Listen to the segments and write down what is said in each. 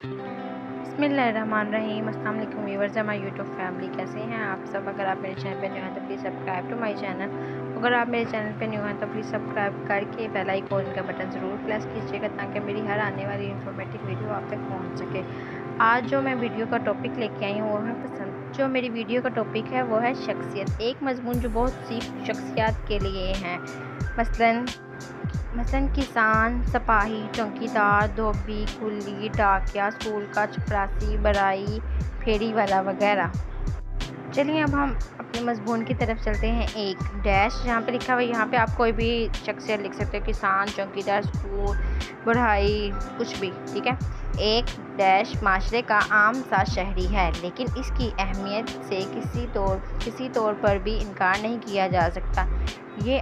बिस्मिल्लाहिर्रहमानिर्रहीम। अस्सलाम वालेकुम व्यूअर्स, हमारी यूट्यूब फैमिली कैसे हैं आप सब। अगर आप मेरे चैनल पे न्यू हैं तो please subscribe to my channel. अगर आप मेरे चैनल पे न्यू हैं तो प्लीज़ सब्सक्राइब करके बेल आइकन का बटन ज़रूर प्रेस कीजिएगा ताकि मेरी हर आने वाली इंफॉर्मेटिव वीडियो आप तक पहुँच सके। आज जो मैं वीडियो का टॉपिक लेके आई हूँ वो है पसंद। जो मेरी वीडियो का टॉपिक है वो है शख्सियत, एक मजमून जो बहुत सी शख्सियात के लिए हैं। मसलन किसान, सिपाही, चौकीदार, धोबी, कुली, डाकिया, स्कूल का चपरासी, बराई, फेरी वाला वगैरह। चलिए अब हम अपने मजमून की तरफ चलते हैं। एक डैश जहाँ पे लिखा हुआ है, यहाँ पे आप कोई भी शख्सियत लिख सकते हो, किसान, चौकीदार, स्कूल, बढ़ाई, कुछ भी, ठीक है। एक डैश माशरे का आम सा शहरी है, लेकिन इसकी अहमियत से किसी तौर पर भी इनकार नहीं किया जा सकता। ये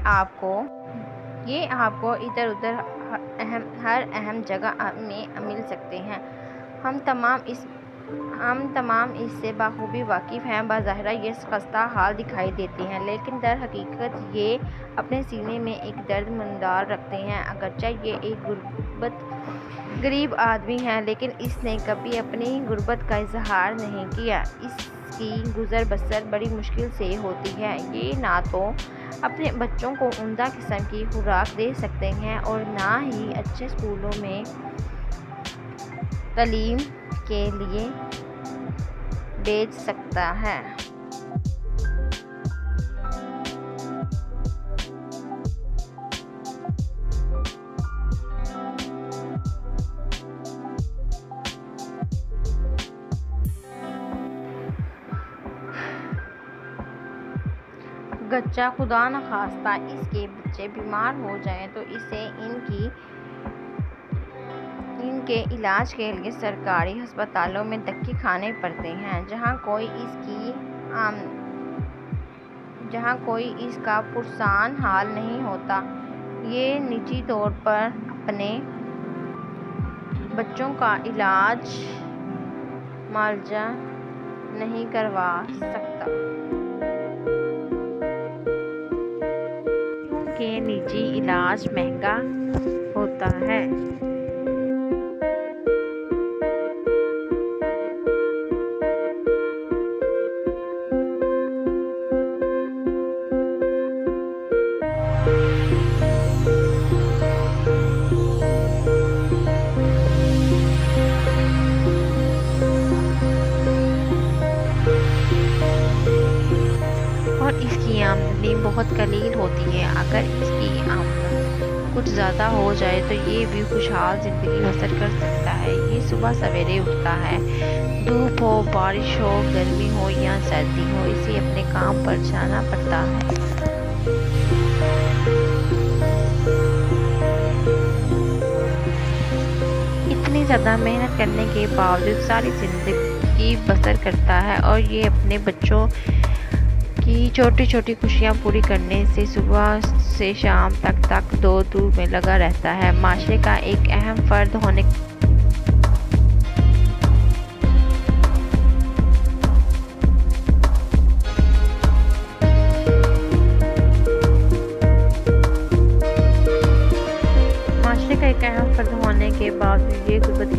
आपको इधर उधर हर अहम जगह में मिल सकते हैं। हम तमाम इससे बाखूबी वाकिफ़ हैं। बाज़ाहिर ये खस्ता हाल दिखाई देती हैं, लेकिन दर हकीकत ये अपने सीने में एक दर्द मंदार रखते हैं। अगरचे ये एक गरीब आदमी है, लेकिन इसने कभी अपनी गुर्बत का इजहार नहीं किया। इसकी गुज़र बसर बड़ी मुश्किल से होती है। ये ना तो अपने बच्चों को उम्दा किस्म की खुराक दे सकते हैं और ना ही अच्छे स्कूलों में तालीम के लिए भेज सकता है। गच्चा खुदा न खास्ता इसके बच्चे बीमार हो जाएं तो इसे इनके इलाज के लिए सरकारी अस्पतालों में धक्के खाने पड़ते हैं, जहां कोई इसका पुरसान हाल नहीं होता। ये निजी तौर पर अपने बच्चों का इलाज मुआवजा नहीं करवा सकता, क्योंकि निजी इलाज महंगा होता है। और इसकी आमदनी बहुत कलील होती है। अगर इसकी आमदनी कुछ ज़्यादा हो जाए तो ये भी खुशहाल ज़िंदगी बसर कर सकता है। ये सुबह सवेरे उठता है, धूप हो, बारिश हो, गर्मी हो या सर्दी हो, इसे अपने काम पर जाना पड़ता है। इतनी ज़्यादा मेहनत करने के बावजूद सारी ज़िंदगी बसर करता है और ये अपने बच्चों की छोटी छोटी खुशियाँ पूरी करने से सुबह से शाम तक दौड़ धूप में लगा रहता है। माशरे का एक अहम फर्द होने के बावजूद ये गुर्बत